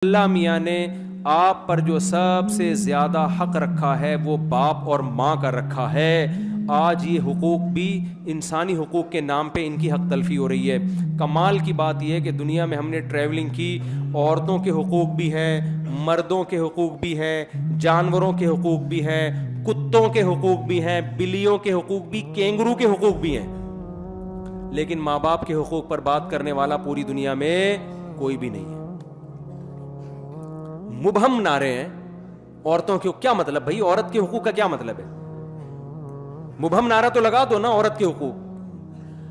اللہ میاں نے آپ پر جو سب سے زیادہ حق رکھا ہے وہ باپ اور ماں کا رکھا ہے. آج یہ حقوق بھی انسانی حقوق کے نام پہ ان کی حق تلفی ہو رہی ہے. کمال کی بات یہ ہے کہ دنیا میں ہم نے ٹریولنگ کی, عورتوں کے حقوق بھی ہیں, مردوں کے حقوق بھی ہیں, جانوروں کے حقوق بھی ہیں, کتوں کے حقوق بھی ہیں, بلیوں کے حقوق بھی, کینگرو کے حقوق بھی ہیں, لیکن ماں باپ کے حقوق پر بات کرنے والا پوری دنیا میں کوئی بھی نہیں ہے. مبہم نعرے ہیں عورتوں کے. کیا مطلب بھائی, عورت کے حقوق کا کیا مطلب ہے؟ مبہم نعرہ تو لگا دو نا عورت کے حقوق.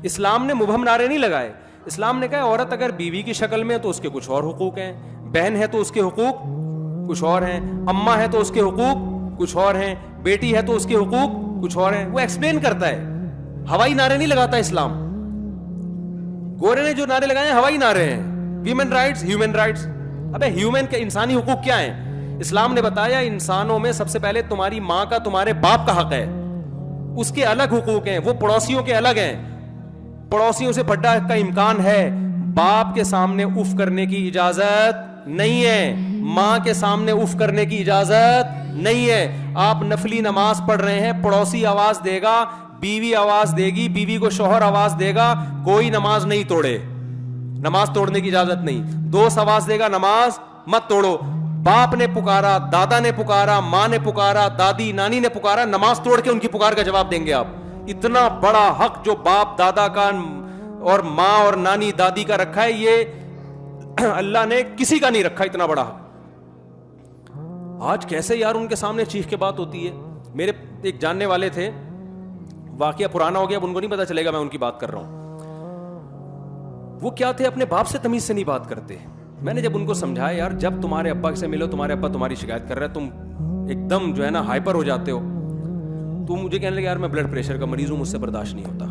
اسلام نے مبہم نعرے نہیں لگائے. اسلام نے کہا عورت اگر بیوی کی شکل میں ہے تو اس کے کچھ اور حقوق ہیں, بہن ہے تو اس کے حقوق کچھ اور ہیں, اماں ہے تو اس کے حقوق کچھ اور ہیں, بیٹی ہے تو اس کے حقوق کچھ اور ہیں. وہ ایکسپلین کرتا ہے, ہوائی نعرے نہیں لگاتا اسلام. گورے نے جو نعرے لگائے ہیں ہوائی نعرے ہیں, ویمن رائٹس, ہیومن رائٹس. ابے ہیومن کے انسانی حقوق کیا ہیں؟ اسلام نے بتایا انسانوں میں سب سے پہلے تمہاری ماں کا تمہارے باپ کا حق ہے, اس کے الگ حقوق ہیں, وہ پڑوسیوں کے الگ ہیں. پڑوسیوں سے بڑا کا امکان ہے, باپ کے سامنے اف کرنے کی اجازت نہیں ہے, ماں کے سامنے اف کرنے کی اجازت نہیں ہے. آپ نفلی نماز پڑھ رہے ہیں, پڑوسی آواز دے گا, بیوی آواز دے گی, بیوی کو شوہر آواز دے گا, کوئی نماز نہیں توڑے, نماز توڑنے کی اجازت نہیں. دوست آواز دے گا, نماز مت توڑو. باپ نے پکارا, دادا نے پکارا, ماں نے پکارا, دادی نانی نے پکارا, نماز توڑ کے ان کی پکار کا جواب دیں گے آپ. اتنا بڑا حق جو باپ دادا کا اور ماں اور نانی دادی کا رکھا ہے, یہ اللہ نے کسی کا نہیں رکھا اتنا بڑا حق. آج کیسے یار ان کے سامنے چیخ کے بات ہوتی ہے. میرے ایک جاننے والے تھے, واقعہ پرانا ہو گیا, اب ان کو نہیں پتا چلے گا میں ان کی بات کر رہا ہوں. وہ کیا تھے, اپنے باپ سے تمیز سے نہیں بات کرتے. میں نے جب ان کو سمجھایا یار جب تمہارے ابا سے ملو, تمہارے ابا تمہاری شکایت کر رہا ہے, تم ایک دم جو ہے نا ہائپر ہو جاتے ہو. تو مجھے کہنے لگے یار میں بلڈ پریشر کا مریض ہوں, مجھ سے برداشت نہیں ہوتا,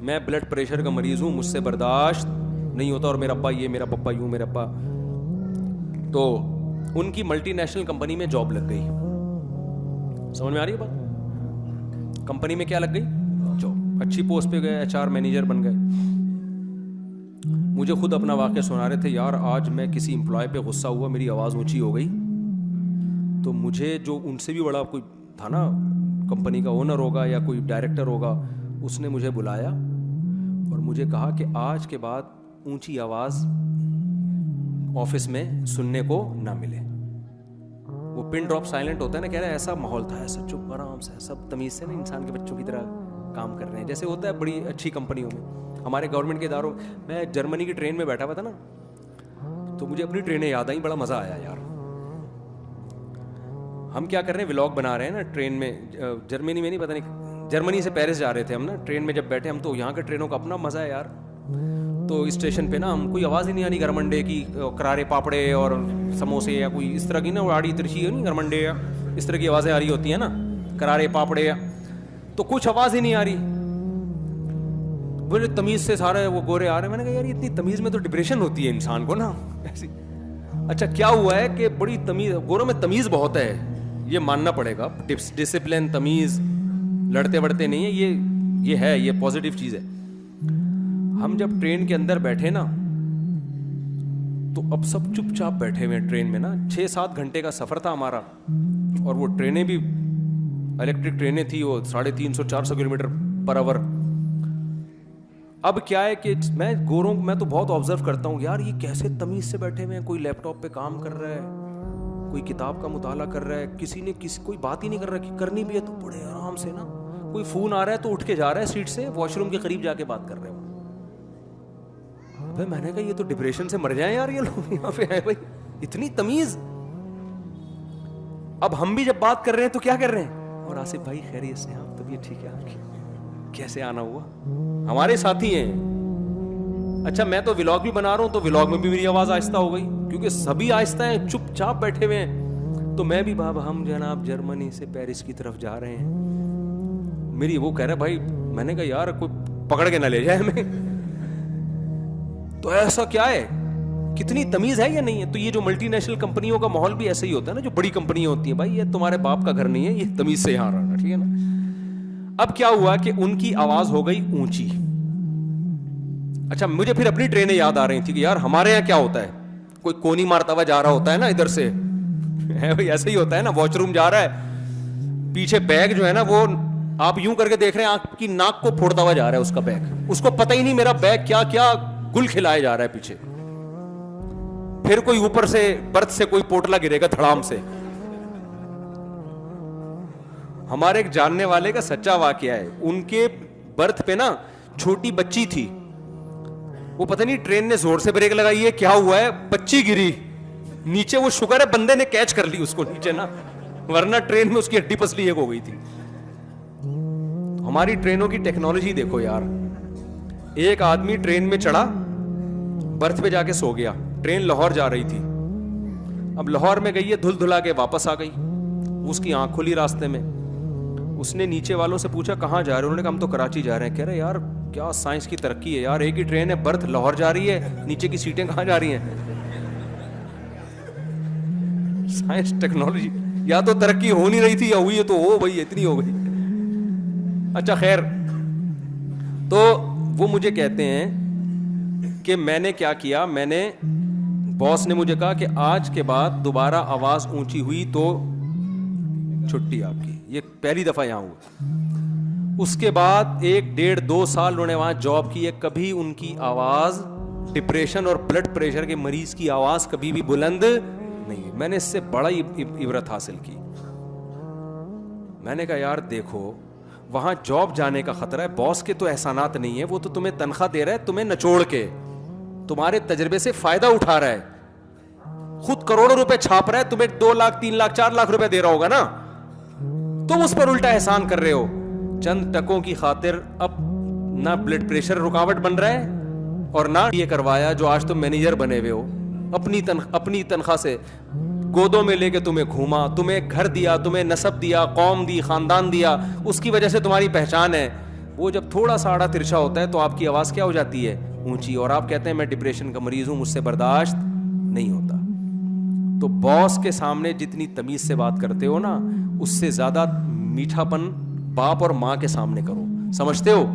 میں بلڈ پریشر کا مریض ہوں, مجھ سے برداشت نہیں ہوتا, اور میرا ابا یہ, میرا پپا یوں, میرا ابا. تو ان کی ملٹی نیشنل کمپنی میں جاب لگ گئی. سمجھ میں آ رہی ہے بات؟ کمپنی میں کیا لگ گئی؟ جاب. اچھی پوسٹ پہ گئے, HR مینیجر بن گئے. مجھے خود اپنا واقعہ سنا رہے تھے, یار آج میں کسی امپلائی پہ غصہ ہوا, میری آواز اونچی ہو گئی, تو مجھے جو ان سے بھی بڑا کوئی تھا نا, کمپنی کا اونر ہوگا یا کوئی ڈائریکٹر ہوگا, اس نے مجھے بلایا اور مجھے کہا کہ آج کے بعد اونچی آواز آفس میں سننے کو نہ ملے. وہ پن ڈراپ سائلنٹ ہوتا ہے نا, کہہ رہا ہے ایسا ماحول تھا, ایسا چپ آرام سے, سب تمیز سے نا انسان کے بچوں کی طرح کام کر رہے ہیں جیسے ہوتا ہے بڑی اچھی کمپنیوں میں. ہمارے گورنمنٹ کے اداروں, میں جرمنی کی ٹرین میں بیٹھا ہوا تھا نا, تو مجھے اپنی ٹرینیں یاد آئیں, بڑا مزہ آیا یار. ہم کیا کر رہے ہیں, ولاگ بنا رہے ہیں نا ٹرین میں, جرمنی میں نہیں, پتہ نہیں, جرمنی سے پیرس جا رہے تھے ہم نا ٹرین میں. جب بیٹھے ہم تو یہاں کے ٹرینوں کا اپنا مزہ ہے یار. تو اسٹیشن پہ نا ہم کوئی آواز ہی نہیں آنی گرمنڈے کی, کرارے پاپڑے اور سموسے یا کوئی اس طرح کی نا آڑی ترچھی ہے نہیں, گرمنڈے یا اس طرح کی آوازیں آ رہی ہوتی ہیں نا, کرارے پاپڑے, تو کچھ آواز ہی نہیں آ رہی. بولے تمیز سے سارے وہ گورے آ رہے ہیں. میں نے کہا یار اتنی تمیز میں تو ڈپریشن ہوتی ہے انسان کو نا ایسی. اچھا کیا ہوا ہے کہ بڑی تمیز, گوروں میں تمیز بہت ہے, یہ ماننا پڑے گا, ڈسپلن, تمیز, لڑتے وڑتے نہیں ہے, یہ ہے, یہ پازیٹیو چیز ہے. ہم جب ٹرین کے اندر بیٹھے نا تو اب سب چپ چاپ بیٹھے ہوئے ٹرین میں نا. 6-7 گھنٹے کا سفر تھا ہمارا, اور وہ ٹرینیں بھی الیکٹرک ٹرینیں تھی, وہ 350-400 کلومیٹر پر آور. اب کیا ہے کہ میں گوروں, میں تو بہت آبزرو کرتا ہوں یار, یہ کیسے تمیز سے بیٹھے ہوئے ہیں. کوئی لیپ ٹاپ پہ کام کر رہا ہے, کوئی کتاب کا مطالعہ کر رہا ہے, کسی نے کوئی بات ہی نہیں کر رہا, کہ کرنی بھی ہے تو بڑے آرام سے نا. کوئی فون آ رہا ہے تو اٹھ کے جا رہا ہے سیٹ سے, واش روم کے قریب جا کے بات کر رہے ہیں. میں نے کہا یہ تو ڈپریشن سے مر جائیں یار یہ لوگ یہاں پہ ہے بھائی, اتنی تمیز. اب ہم بھی جب بات کر رہے ہیں تو کیا کر رہے ہیں, اور آصف بھائی خیریت سے, ہاں طبیعت ٹھیک ہے آپ کی, کیسے آنا ہوا, ہمارے ساتھی ہیں. اچھا میں تو ولاگ بھی بنا رہا ہوں, تو ولاگ میں بھی میری آواز آہستہ ہو گئی, کیونکہ سبھی آہستہ ہیں, چپ چاپ بیٹھے ہوئے ہیں. تو میں بھی بابا ہم جناب جرمنی سے پیرس کی طرف جا رہے ہیں, میری وہ کہہ رہا بھائی. میں نے کہا یار کوئی پکڑ کے نہ لے جائے ہمیں. تو ایسا کیا ہے, کتنی تمیز ہے یا نہیں ہے. تو یہ جو ملٹی نیشنل کمپنیوں کا ماحول بھی ایسا ہی ہوتا ہے نا, جو بڑی کمپنیاں ہوتی ہیں, بھائی یہ تمہارے باپ کا گھر نہیں ہے, یہ تمیز سے یہاں رہنا, ٹھیک ہے نا. اب کیا ہوا کہ ان کی آواز ہو گئی اونچی. اچھا مجھے پھر اپنی ٹرینیں یاد آ رہی تھی کہ یار ہمارے یہاں کیا ہوتا ہے, کوئی کونی مارتا ہوا جا رہا ہوتا ہے نا ادھر سے, ایسے ہی ہوتا ہے نا, واش روم جا رہا ہے, پیچھے بیگ جو ہے نا وہ آپ یوں کر کے دیکھ رہے ہیں, آپ کی ناک کو پھوڑتا ہوا جا رہا ہے اس کا بیگ, اس کو پتہ ہی نہیں میرا بیگ کیا کیا گل کھلائے جا رہا ہے پیچھے. پھر کوئی اوپر سے برتھ سے کوئی پوٹلا گرے گا دھڑام سے. ہمارے ایک جاننے والے کا سچا واقعہ ہے, ان کے برتھ پہ نا چھوٹی بچی تھی, وہ پتہ نہیں ٹرین نے زور سے بریک لگائی ہے کیا ہوا ہے, بچی گری نیچے, وہ شکر ہے بندے نے کیچ کر لی اس کو نیچے نا, ورنہ ٹرین میں اس کی ہڈی پسلی ایک ہو گئی تھی. ہماری ٹرینوں کی ٹیکنالوجی دیکھو یار, ایک آدمی ٹرین میں چڑھا, برتھ پہ جا کے سو گیا, ٹرین لاہور جا رہی تھی, اب لاہور میں گئی ہے, دھل دھلا کے واپس آ گئی, اس کی آنکھ کھلی راستے میں, اس نے نیچے والوں سے پوچھا کہاں جا رہے ہیں, انہوں نے کہا ہم تو کراچی جا رہے ہیں. کہہ رہے یار کیا سائنس کی ترقی ہے یار, ایک ہی ٹرین ہے, برتھ لاہور جا رہی ہے, نیچے کی سیٹیں کہاں جا رہی ہیں. سائنس ٹیکنالوجی یا تو ترقی ہو نہیں رہی تھی یا ہوئی ہے تو ہو بھائی اتنی ہو گئی. اچھا خیر, تو وہ مجھے کہتے ہیں کہ میں نے کیا کیا, میں نے, باس نے مجھے کہا کہ آج کے بعد دوبارہ آواز اونچی ہوئی تو چھٹی آپ کی, یہ پہلی دفعہ یہاں ہوا. اس کے بعد 1.5-2 سال انہوں نے وہاں جاب کی ہے, کبھی ان کی آواز, ڈپریشن اور بلڈ پریشر کے مریض کی آواز کبھی بھی بلند نہیں. میں نے اس سے بڑا عبرت حاصل کی. میں نے کہا یار دیکھو وہاں جاب جانے کا خطرہ ہے, باس کے تو احسانات نہیں ہے, وہ تو تمہیں تنخواہ دے رہا ہے تمہیں نچوڑ کے, تمہارے تجربے سے فائدہ اٹھا رہا ہے, خود کروڑوں روپے چھاپ رہا ہے, تمہیں 2 لاکھ 3 لاکھ 4 لاکھ روپے دے رہا ہوگا نا, تم اس پر الٹا احسان کر رہے ہو. چند ٹکوں کی خاطر اب نہ بلڈ پریشر رکاوٹ بن رہا ہے اور نہ یہ کروایا جو آج تم مینیجر بنے ہوئے ہو, اپنی تنخواہ سے گودوں میں لے کے تمہیں گھوما, تمہیں گھر دیا, تمہیں نسب دیا, قوم دی, خاندان دیا, اس کی وجہ سے تمہاری پہچان ہے. وہ جب تھوڑا سا آڑا ترچھا ہوتا ہے تو آپ کی آواز کیا ہو جاتی ہے, اونچی, اور آپ کہتے ہیں میں ڈپریشن کا مریض ہوں, مجھ سے برداشت نہیں ہوتا. تو باس کے سامنے جتنی تمیز سے بات کرتے ہو نا, اس سے زیادہ میٹھا پن باپ اور ماں کے سامنے کرو. سمجھتے ہو,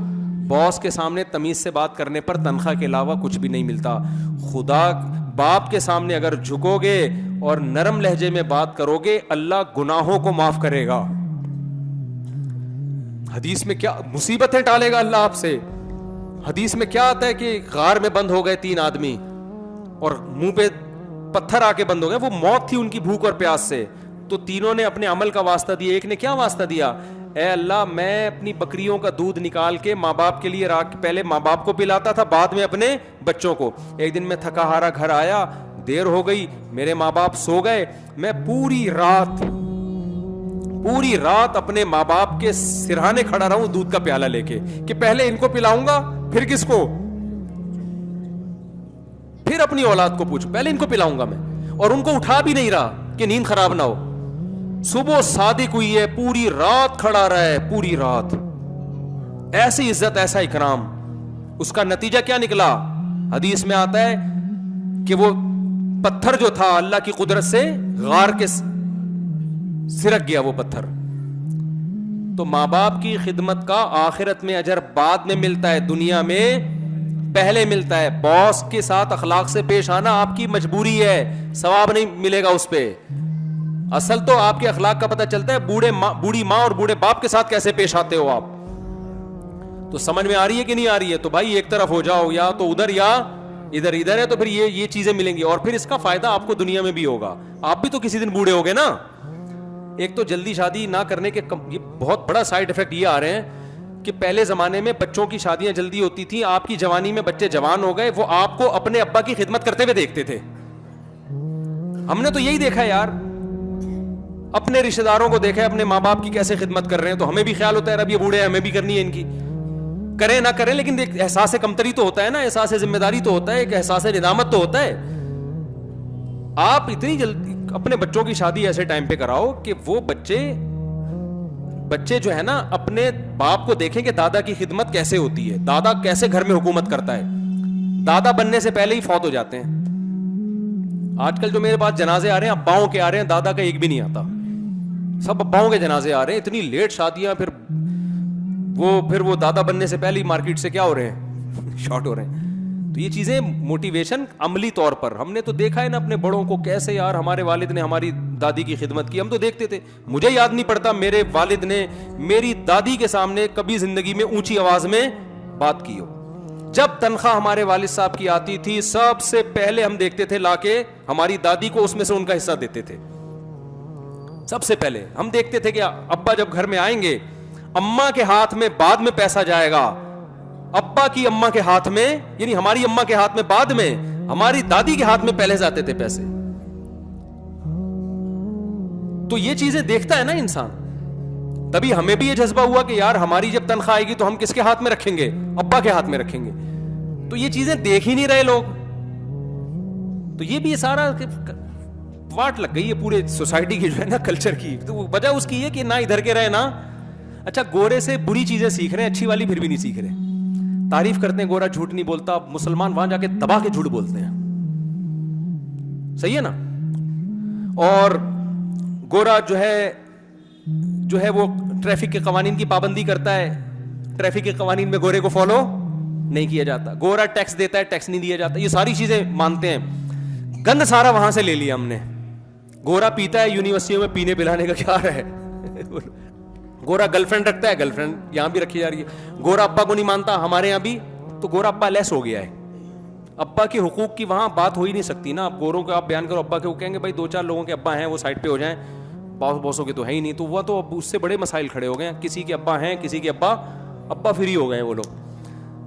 باس کے سامنے تمیز سے بات کرنے پر تنخواہ کے علاوہ کچھ بھی نہیں ملتا. خدا باپ کے سامنے اگر جھکو گے اور نرم لہجے میں بات کرو گے, اللہ گناہوں کو معاف کرے گا. حدیث میں کیا مصیبتیں ٹالے گا اللہ آپ سے. حدیث میں کیا آتا ہے کہ غار میں بند ہو گئے 3 آدمی اور منہ پہ پتھر آ کے بند ہو گئے, وہ موت تھی ان کی بھوک اور پیاس سے, تو تینوں نے اپنے عمل کا واسطہ دیا. ایک نے کیا واسطہ دیا, اے اللہ میں اپنی بکریوں کا دودھ نکال کے ماں باپ کے لیے پہلے ماں باپ کو پلاتا تھا, بعد میں اپنے بچوں کو. ایک دن میں تھکا ہارا گھر آیا, دیر ہو گئی, میرے ماں باپ سو گئے, میں پوری رات اپنے ماں باپ کے سرہانے کھڑا رہا ہوں دودھ کا پیالہ لے کے, کہ پہلے ان کو پلاؤں گا پھر کس کو, پھر اپنی اولاد کو پوچھوں, پہلے ان کو پلاؤں گا میں. اور ان کو اٹھا بھی نہیں رہا کہ نیند خراب نہ ہو. صبح صادق ہوئی ہے, پوری رات کھڑا رہا ہے, پوری رات. ایسی عزت, ایسا اکرام. اس کا نتیجہ کیا نکلا, حدیث میں آتا ہے کہ وہ پتھر جو تھا اللہ کی قدرت سے غار کے سرک گیا وہ پتھر. تو ماں باپ کی خدمت کا آخرت میں اجر بعد میں ملتا ہے, دنیا میں پہلے ملتا ہے. باس کے ساتھ اخلاق سے پیش آنا آپ کی مجبوری ہے, ثواب نہیں ملے گا اس پہ. اصل تو آپ کے اخلاق کا پتہ چلتا ہے بوڑھی ماں اور بوڑھے باپ کے ساتھ کیسے پیش آتے ہو آپ. تو سمجھ میں آ رہی ہے کہ نہیں آ رہی ہے, تو بھائی ایک طرف ہو جاؤ, یا تو ادھر یا ادھر ہے, تو پھر یہ چیزیں ملیں گی, اور پھر اس کا فائدہ آپ کو دنیا میں بھی ہوگا. آپ بھی تو کسی دن بوڑھے ہوگے نا. ایک تو جلدی شادی نہ کرنے کے یہ بہت بڑا سائیڈ افیکٹ یہ آ رہے ہیں کہ پہلے زمانے میں بچوں کی شادیاں جلدی ہوتی تھیں, آپ کی جوانی میں بچے جوان ہو گئے, وہ آپ کو اپنے ابا کی خدمت کرتے ہوئے دیکھتے تھے. ہم نے تو یہی دیکھا یار, اپنے رشتہ داروں کو دیکھا ہے اپنے ماں باپ کی کیسے خدمت کر رہے ہیں, تو ہمیں بھی خیال ہوتا ہے اب یہ بوڑھے ہیں ہمیں بھی کرنی ہے ان کی. کریں نہ کریں لیکن ایک احساس کمتری تو ہوتا ہے نا, احساس ذمہ داری تو ہوتا ہے, ایک احساس ندامت تو ہوتا ہے. آپ اتنی جلدی اپنے بچوں کی شادی ایسے ٹائم پہ کراؤ کہ وہ بچے جو ہے نا اپنے باپ کو دیکھیں کہ دادا کی خدمت کیسے ہوتی ہے, دادا کیسے گھر میں حکومت کرتا ہے. دادا بننے سے پہلے ہی فوت ہو جاتے ہیں. آج کل جو میرے پاس جنازے آ رہے ہیں اباؤں کے آ رہے ہیں, دادا کا ایک بھی نہیں آتا, سب اباؤں کے جنازے آ رہے ہیں. اتنی لیٹ شادیاں, پھر وہ دادا بننے سے پہلے ہی مارکیٹ سے کیا ہو رہے ہیں, شارٹ ہو رہے ہیں. تو یہ چیزیں موٹیویشن عملی طور پر ہم نے تو دیکھا ہے نا اپنے بڑوں کو کیسے یار ہمارے والد نے ہماری دادی کی خدمت کی, ہم تو دیکھتے تھے. مجھے یاد نہیں پڑتا میرے والد نے میری دادی کے سامنے کبھی زندگی میں اونچی آواز میں بات کی ہو. جب تنخواہ ہمارے والد صاحب کی آتی تھی سب سے پہلے ہم دیکھتے تھے لا کے ہماری دادی کو اس میں سے ان کا حصہ دیتے تھے. سب سے پہلے ہم دیکھتے تھے کہ ابا جب گھر میں آئیں گے اماں کے ہاتھ میں بعد میں پیسہ جائے گا, ابا کی اماں کے ہاتھ میں, یعنی ہماری اماں کے ہاتھ میں بعد میں, ہماری دادی کے ہاتھ میں پہلے جاتے تھے پیسے. تو یہ چیزیں دیکھتا ہے نا انسان, تبھی ہمیں بھی یہ جذبہ ہوا کہ یار ہماری جب تنخواہ آئے گی تو ہم کس کے ہاتھ میں رکھیں گے؟ ابا کے ہاتھ میں رکھیں گے. تو یہ چیزیں دیکھ ہی نہیں رہے لوگ. تو یہ بھی سارا واٹ لگ گئی ہے پورے سوسائٹی کی جو ہے نا کلچر کی. تو وجہ اس کی ہے کہ نہ ادھر کے رہے نا. اچھا گورے سے بری چیزیں سیکھ رہے ہیں, اچھی والی پھر بھی نہیں سیکھ رہے. تعریف کرتے ہیں گورا جھوٹ نہیں بولتا, مسلمان وہاں جا کے دبا کے جھوٹ بولتے ہیں. صحیح ہے نا. اور گورا جو ہے وہ ٹریفک کے قوانین کی پابندی کرتا ہے, ٹریفک کے قوانین میں گورے کو فالو نہیں کیا جاتا. گورا ٹیکس دیتا ہے, ٹیکس نہیں دیا جاتا. یہ ساری چیزیں مانتے ہیں. گند سارا وہاں سے لے لیا ہم نے. گورا پیتا ہے, یونیورسٹیوں میں پینے پلانے کا کیا ہے. گورا گرل فرینڈ رکھتا ہے, گرل فرینڈ یہاں بھی رکھی جا رہی ہے. گورا ابا کو نہیں مانتا, ہمارے یہاں بھی. تو گورا ابا لیس ہو گیا ہے. ابا کے حقوق کی وہاں بات ہو ہی نہیں سکتی نا. اب گوروں کا آپ بیان کرو ابا کے, وہ کہیں گے بھائی 2-4 لوگوں کے ابا ہیں وہ سائڈ پہ ہو جائیں, باسوں کے تو ہے ہی نہیں. تو وہ تو اب اس سے بڑے مسائل کھڑے ہو گئے ہیں. کسی کے ابا ہیں, کسی کے ابا فری ہو گئے ہیں وہ لوگ.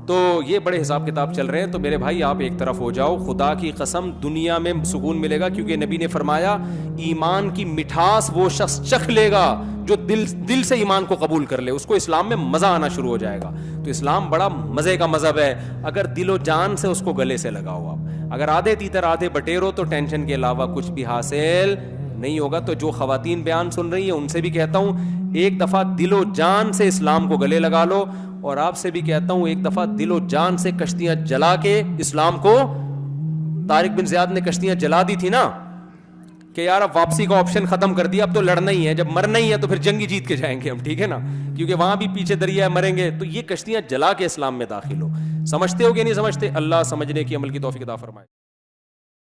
تو یہ بڑے حساب کتاب چل رہے ہیں. تو میرے بھائی آپ ایک طرف ہو جاؤ, خدا کی قسم دنیا میں سکون ملے گا, کیونکہ نبی نے فرمایا ایمان کی مٹھاس وہ شخص چکھ لے گا جو دل سے ایمان کو قبول کر لے, اس کو اسلام میں مزہ آنا شروع ہو جائے گا. تو اسلام بڑا مزے کا مذہب ہے اگر دل و جان سے اس کو گلے سے لگاؤ آپ. اگر آدھے تیتر آدھے بٹیرو تو ٹینشن کے علاوہ کچھ بھی حاصل نہیں ہوگا. تو جو خواتین بیان سن رہی ہیں ان سے بھی کہتا ہوں ایک دفعہ دل و جان سے اسلام کو گلے لگا لو, اور آپ سے بھی کہتا ہوں ایک دفعہ دل و جان سے کشتیاں جلا کے اسلام کو, طارق بن زیاد نے کشتیاں جلا دی تھی نا کہ یار اب واپسی کا آپشن ختم کر دیا, اب تو لڑنا ہی ہے, جب مرنا ہی ہے تو پھر جنگی جیت کے جائیں گے ہم, ٹھیک ہے نا, کیونکہ وہاں بھی پیچھے دریا ہے مریں گے. تو یہ کشتیاں جلا کے اسلام میں داخل ہو. سمجھتے ہو کہ نہیں سمجھتے؟ اللہ سمجھنے کی عمل کی توفیق عطا فرمائے.